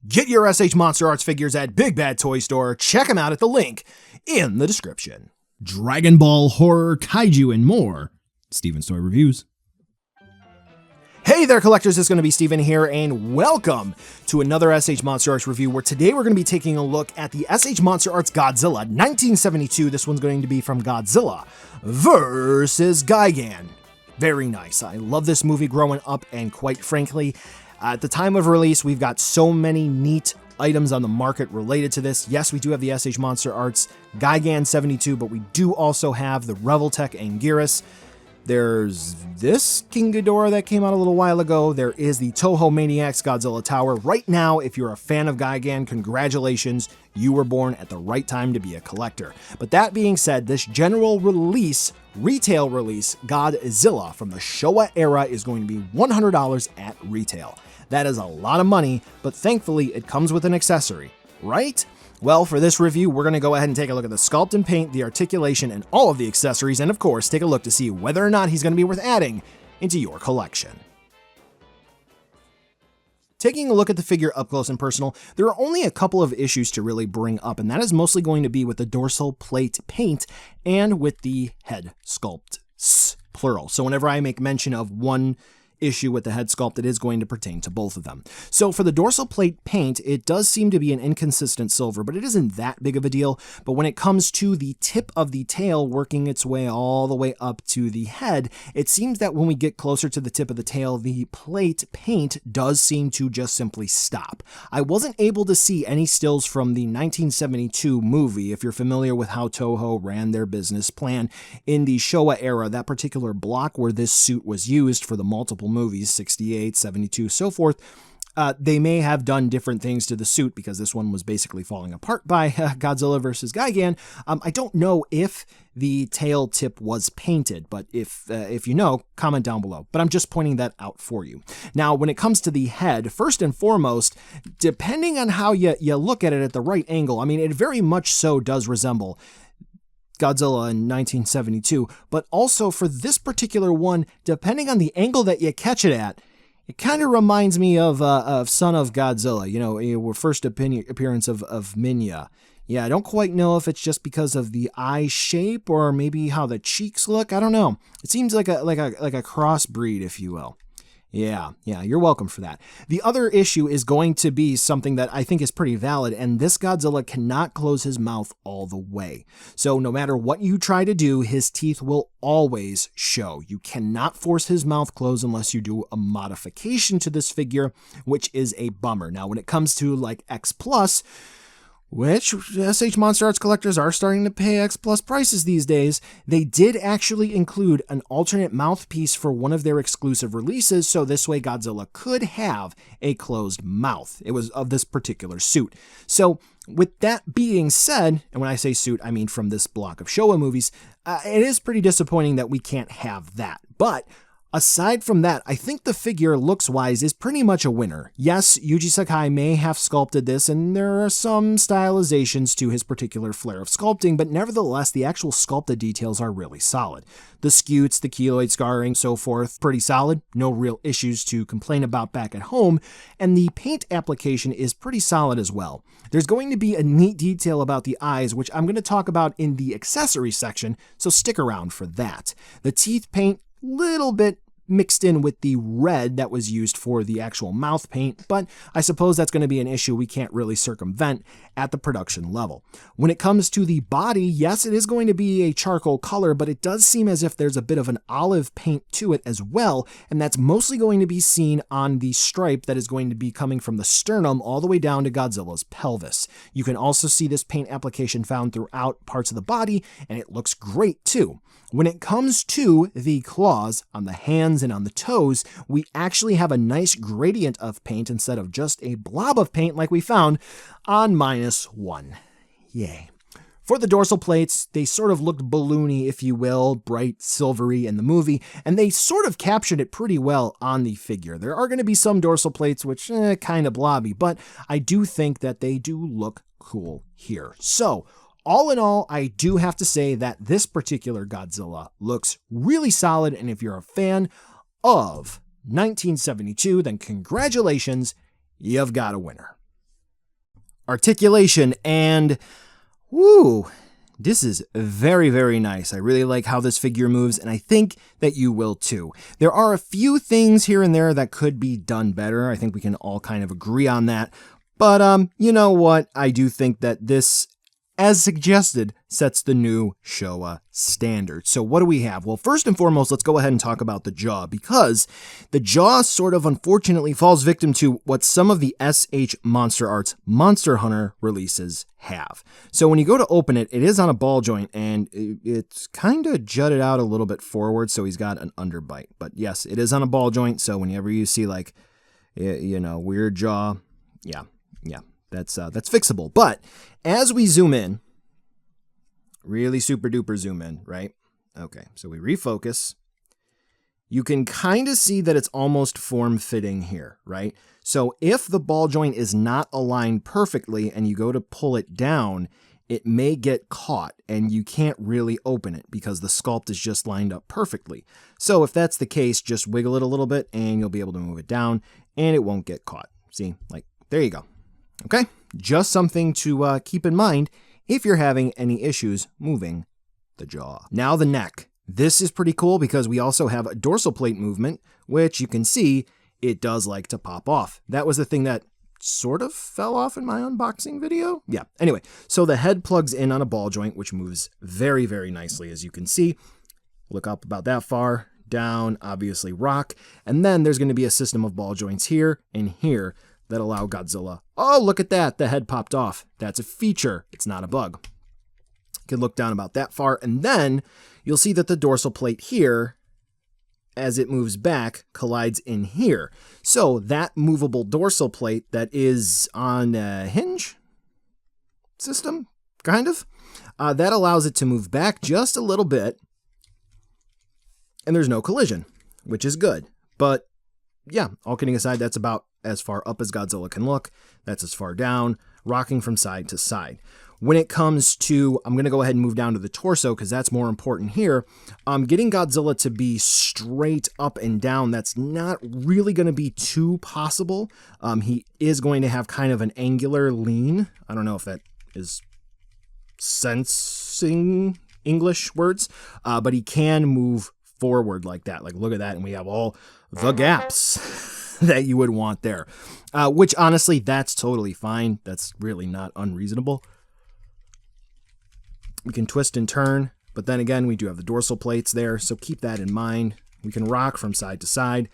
Get your SH Monster Arts figures at Big Bad Toy Store. Check them out at the link in the description. Dragon Ball, horror, kaiju, and more. Steven's Toy Reviews. Hey there, collectors, it's going to be Steven here, and welcome to another SH Monster Arts review, where today we're going to be taking a look at the SH Monster Arts Godzilla 1972. This one's going to be from Godzilla versus Gigan. Very nice. I love this movie growing up, and quite frankly, at the time of release, we've got so many neat items on the market related to this. Yes, we do have the SH Monster Arts Gigan 72, but we do also have the Revoltech Anguirus. There's this King Ghidorah that came out a little while ago. There is the Toho Maniacs Godzilla Tower. Right now, if you're a fan of Gigan, congratulations, you were born at the right time to be a collector. But that being said, this general release, retail release, Godzilla from the Showa era is going to be $100 at retail. That is a lot of money, but thankfully it comes with an accessory, right? Well, for this review, we're going to go ahead and take a look at the sculpt and paint, the articulation, and all of the accessories, and of course, take a look to see whether or not he's going to be worth adding into your collection. Taking a look at the figure up close and personal, there are only a couple of issues to really bring up, and that is mostly going to be with the dorsal plate paint and with the head sculpt, plural. So whenever I make mention of one issue with the head sculpt, it is going to pertain to both of them. So for the dorsal plate paint, it does seem to be an inconsistent silver, but it isn't that big of a deal. But when it comes to the tip of the tail working its way all the way up to the head, it seems that when we get closer to the tip of the tail, the plate paint does seem to just simply stop. I wasn't able to see any stills from the 1972 movie. If you're familiar with how Toho ran their business plan in the Showa era, that particular block where this suit was used for the multiple movies, 68, 72, so forth, they may have done different things to the suit because this one was basically falling apart by Godzilla versus Gigan. I don't know if the tail tip was painted, but if you know, comment down below. But I'm just pointing that out for you. Now, when it comes to the head, first and foremost, depending on how you look at it at the right angle, I mean, it very much so does resemble Godzilla in 1972, but also for this particular one, depending on the angle that you catch it at, it kind of reminds me of Son of Godzilla, you know, first appearance of Minya. Yeah, I don't quite know if it's just because of the eye shape or maybe how the cheeks look. I don't know. It seems like a crossbreed, if you will. Yeah, you're welcome for that. The other issue is going to be something that I think is pretty valid, and this Godzilla cannot close his mouth all the way. So no matter what you try to do, his teeth will always show. You cannot force his mouth closed unless you do a modification to this figure, which is a bummer. Now, when it comes to like X+, which SH Monster Arts collectors are starting to pay X+ prices these days, they did actually include an alternate mouthpiece for one of their exclusive releases, so this way Godzilla could have a closed mouth. It was of this particular suit. So with that being said, and when I say suit, I mean from this block of Showa movies, it is pretty disappointing that we can't have that. But aside from that, I think the figure looks-wise is pretty much a winner. Yes, Yuji Sakai may have sculpted this, and there are some stylizations to his particular flair of sculpting, but nevertheless, the actual sculpted details are really solid. The scutes, the keloid scarring, so forth, pretty solid. No real issues to complain about back at home, and the paint application is pretty solid as well. There's going to be a neat detail about the eyes, which I'm going to talk about in the accessory section, so stick around for that. The teeth paint, little bit mixed in with the red that was used for the actual mouth paint, but I suppose that's going to be an issue we can't really circumvent at the production level. When it comes to the body, yes, it is going to be a charcoal color, but it does seem as if there's a bit of an olive paint to it as well, and that's mostly going to be seen on the stripe that is going to be coming from the sternum all the way down to Godzilla's pelvis. You can also see this paint application found throughout parts of the body, and it looks great too. When it comes to the claws on the hands and on the toes, we actually have a nice gradient of paint instead of just a blob of paint like we found on -1. Yay. For the dorsal plates, they sort of looked balloony, if you will, bright silvery in the movie, and they sort of captured it pretty well on the figure. There are going to be some dorsal plates which kind of blobby, but I do think that they do look cool here. So, all in all, I do have to say that this particular Godzilla looks really solid, and if you're a fan of 1972, then congratulations, you've got a winner. articulation, and woo, this is very, very nice. I really like how this figure moves, and I think that you will too. There are a few things here and there that could be done better. I think we can all kind of agree on that. But you know what? I do think that this, as suggested, sets the new Showa standard. So what do we have? Well, first and foremost, let's go ahead and talk about the jaw, because the jaw sort of unfortunately falls victim to what some of the SH MonsterArts Monster Hunter releases have. So when you go to open it, it is on a ball joint, and it's kind of jutted out a little bit forward, so he's got an underbite. But yes, it is on a ball joint, so whenever you see like, you know, weird jaw, yeah, that's fixable. But as we zoom in, really super duper zoom in, right? Okay, so we refocus. You can kind of see that it's almost form-fitting here, right? So if the ball joint is not aligned perfectly and you go to pull it down, it may get caught and you can't really open it because the sculpt is just lined up perfectly. So if that's the case, just wiggle it a little bit and you'll be able to move it down and it won't get caught. See, like, there you go. Okay, just something to keep in mind if you're having any issues moving the jaw. Now the neck. This is pretty cool because we also have a dorsal plate movement, which you can see it does like to pop off. That was the thing that sort of fell off in my unboxing video. Yeah, anyway, so the head plugs in on a ball joint, which moves very, very nicely, as you can see. Look up about that far, down, obviously rock, and then there's going to be a system of ball joints here and here that allow Godzilla. Oh, look at that, the head popped off. That's a feature, it's not a bug. You can look down about that far, and then you'll see that the dorsal plate here, as it moves back, collides in here. So that movable dorsal plate that is on a hinge system, kind of, that allows it to move back just a little bit, and there's no collision, which is good. But yeah, all kidding aside, that's about as far up as Godzilla can look. That's as far down, rocking from side to side. When it comes to, I'm going to go ahead and move down to the torso because that's more important here. Getting Godzilla to be straight up and down, that's not really going to be too possible. He is going to have kind of an angular lean. I don't know if that is sensing English words, but he can move forward like that. Like, look at that, and we have all the gaps that you would want there, which honestly, that's totally fine. That's really not unreasonable. We can twist and turn, but then again, we do have the dorsal plates there, so keep that in mind. We can rock from side to side.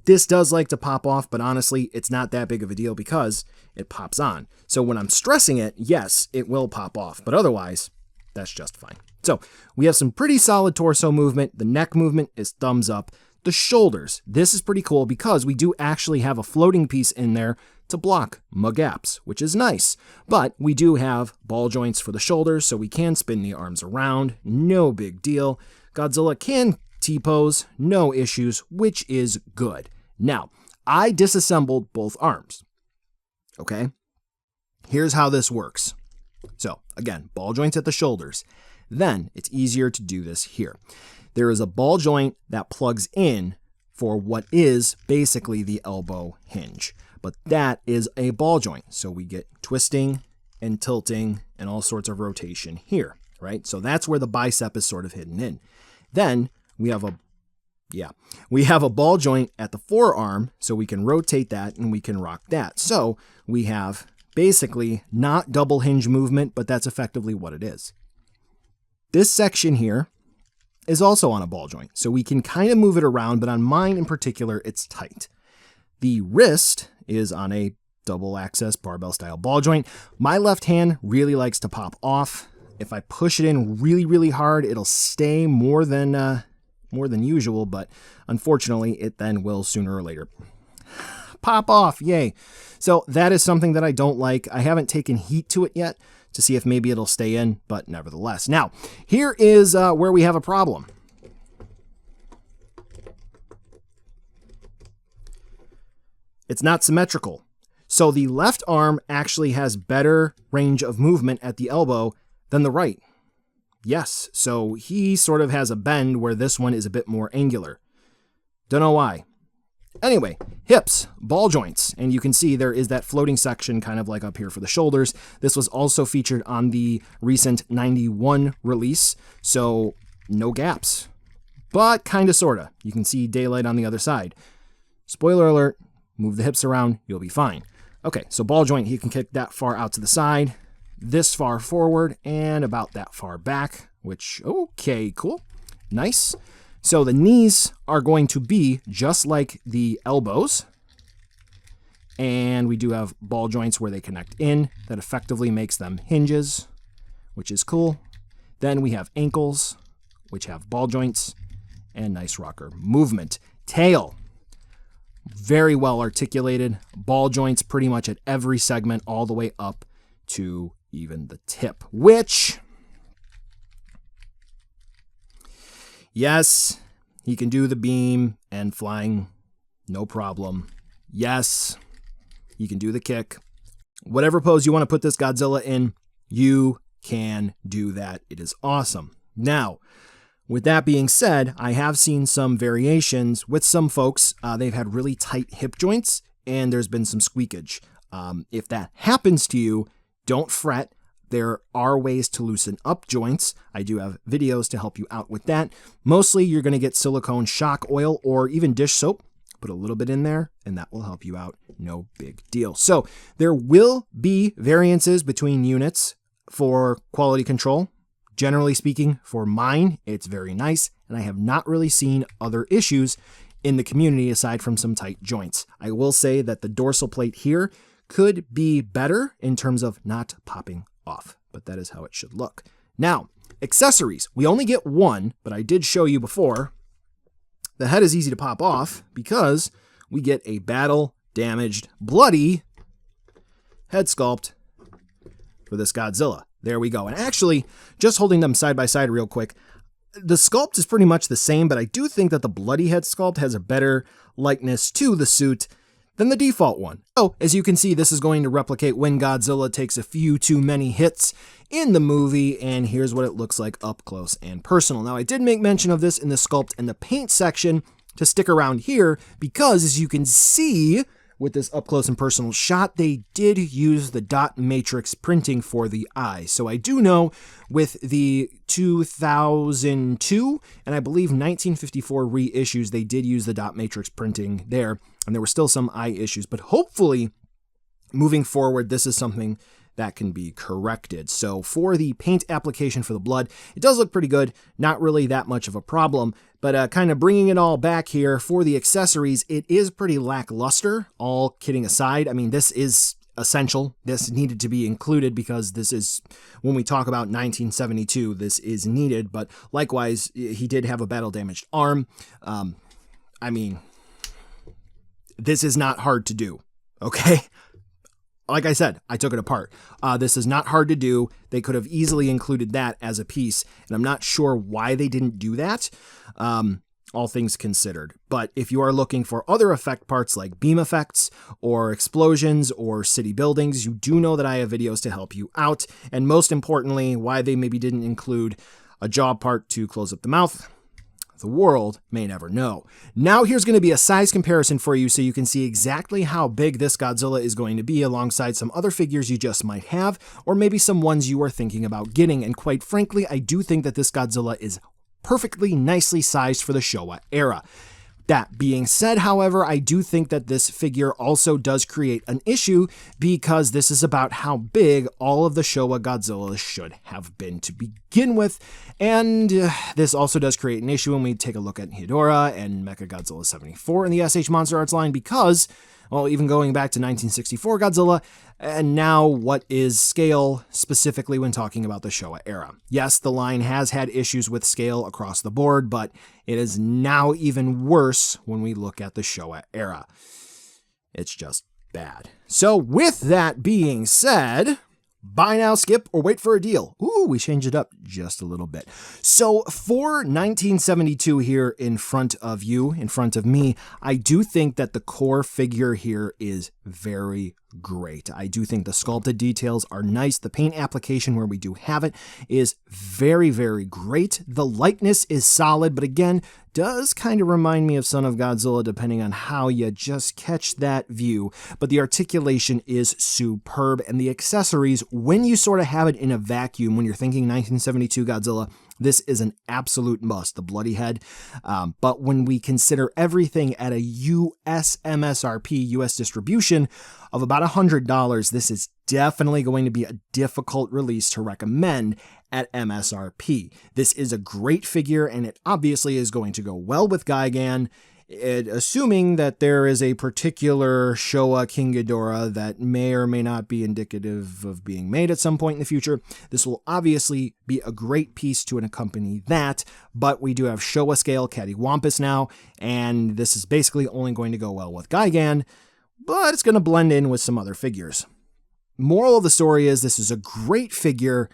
This does like to pop off, but honestly, it's not that big of a deal because it pops on. So when I'm stressing it, yes, it will pop off, but otherwise, that's just fine. So we have some pretty solid torso movement. The neck movement is thumbs up. The shoulders, this is pretty cool because we do actually have a floating piece in there to block my gaps, which is nice. But we do have ball joints for the shoulders, so we can spin the arms around, no big deal. Godzilla can T-pose, no issues, which is good. Now, I disassembled both arms, okay? Here's how this works. So, again, ball joints at the shoulders. Then, it's easier to do this here. There is a ball joint that plugs in for what is basically the elbow hinge. But that is a ball joint. So we get twisting and tilting and all sorts of rotation here, right? So that's where the bicep is sort of hidden in. Then we have a ball joint at the forearm, so we can rotate that and we can rock that. So we have basically not double hinge movement, but that's effectively what it is. This section here is also on a ball joint, so we can kind of move it around, but on mine in particular, it's tight. The wrist is on a double access barbell style ball joint. My left hand really likes to pop off. If I push it in really, really hard, it'll stay more than usual, but unfortunately, it then will sooner or later pop off. Yay. So that is something that I don't like. I haven't taken heat to it yet to see if maybe it'll stay in, but nevertheless. Now, here is where we have a problem. It's not symmetrical. So the left arm actually has better range of movement at the elbow than the right. Yes, so he sort of has a bend where this one is a bit more angular. Don't know why. Anyway, hips, ball joints, and you can see there is that floating section kind of like up here for the shoulders. This was also featured on the recent 91 release, so no gaps, but kind of sorta. You can see daylight on the other side. Spoiler alert, move the hips around, you'll be fine. Okay, so ball joint, he can kick that far out to the side, this far forward, and about that far back, which, okay, cool, nice. So the knees are going to be just like the elbows, and we do have ball joints where they connect in. That effectively makes them hinges, which is cool. Then we have ankles, which have ball joints, and nice rocker movement. Tail, very well articulated, ball joints pretty much at every segment all the way up to even the tip, which... Yes, he can do the beam and flying, no problem. Yes, he can do the kick. Whatever pose you want to put this Godzilla in, you can do that. It is awesome. Now, with that being said, I have seen some variations with some folks. They've had really tight hip joints, and there's been some squeakage. If that happens to you, don't fret. There are ways to loosen up joints. I do have videos to help you out with that. Mostly you're going to get silicone shock oil or even dish soap. Put a little bit in there and that will help you out. No big deal. So there will be variances between units for quality control. Generally speaking, for mine, it's very nice, and I have not really seen other issues in the community aside from some tight joints. I will say that the dorsal plate here could be better in terms of not popping off, but that is how it should look. Now, accessories. We only get one, but I did show you before. The head is easy to pop off because we get a battle-damaged, bloody head sculpt for this Godzilla. There we go. And actually, just holding them side by side real quick, the sculpt is pretty much the same, but I do think that the bloody head sculpt has a better likeness to the suit than the default one. So, as you can see, this is going to replicate when Godzilla takes a few too many hits in the movie, and here's what it looks like up close and personal. Now, I did make mention of this in the sculpt and the paint section to stick around here because, as you can see, with this up close and personal shot, they did use the dot matrix printing for the eye. So I do know with the 2002 and I believe 1954 reissues, they did use the dot matrix printing there, and there were still some eye issues, but hopefully moving forward, this is something that can be corrected. So for the paint application for the blood, it does look pretty good. Not really that much of a problem, but kind of bringing it all back here for the accessories, it is pretty lackluster, all kidding aside. I mean, this is essential. This needed to be included because this is, when we talk about 1972, this is needed, but likewise, he did have a battle-damaged arm. I mean, this is not hard to do, okay? Like I said, I took it apart. This is not hard to do. They could have easily included that as a piece, and I'm not sure why they didn't do that, all things considered. But if you are looking for other effect parts like beam effects or explosions or city buildings, you do know that I have videos to help you out. And most importantly, why they maybe didn't include a jaw part to close up the mouth. The world may never know. Now here's going to be a size comparison for you so you can see exactly how big this Godzilla is going to be alongside some other figures you just might have, or maybe some ones you are thinking about getting. And quite frankly, I do think that this Godzilla is perfectly nicely sized for the Showa era. That being said, however, I do think that this figure also does create an issue because this is about how big all of the Showa Godzillas should have been to begin with. And this also does create an issue when we take a look at Hedorah and Mechagodzilla 74 in the SH Monster Arts line because, well, even going back to 1964 Godzilla, and now what is scale specifically when talking about the Showa era. Yes, the line has had issues with scale across the board, but it is now even worse when we look at the Showa era. It's just bad. So with that being said, buy now, skip, or wait for a deal. Ooh, we changed it up just a little bit. So for 1972 here in front of you, in front of me, I do think that the core figure here is very great. I do think the sculpted details are nice. The paint application where we do have it is very, very great. The lightness is solid, but again, does kind of remind me of Son of Godzilla depending on how you just catch that view. But the articulation is superb, and the accessories, when you sort of have it in a vacuum, when you're thinking 1972 Godzilla, this is an absolute must, the bloody head. But when we consider everything at a US MSRP, US distribution of about $100, this is definitely going to be a difficult release to recommend at MSRP. This is a great figure, and it obviously is going to go well with Gigan, assuming that there is a particular Showa King Ghidorah that may or may not be indicative of being made at some point in the future. This will obviously be a great piece to accompany that, but we do have Showa scale Cattywampus now, and this is basically only going to go well with Gigan, but it's going to blend in with some other figures. Moral of the story is this is a great figure.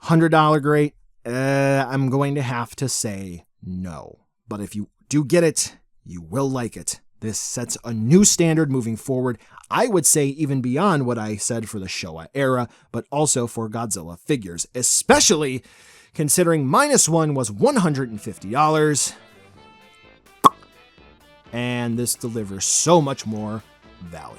$100 great? I'm going to have to say no. But if you do get it, you will like it. This sets a new standard moving forward. I would say even beyond what I said for the Showa era, but also for Godzilla figures, especially considering -1 was $150. And this delivers so much more value.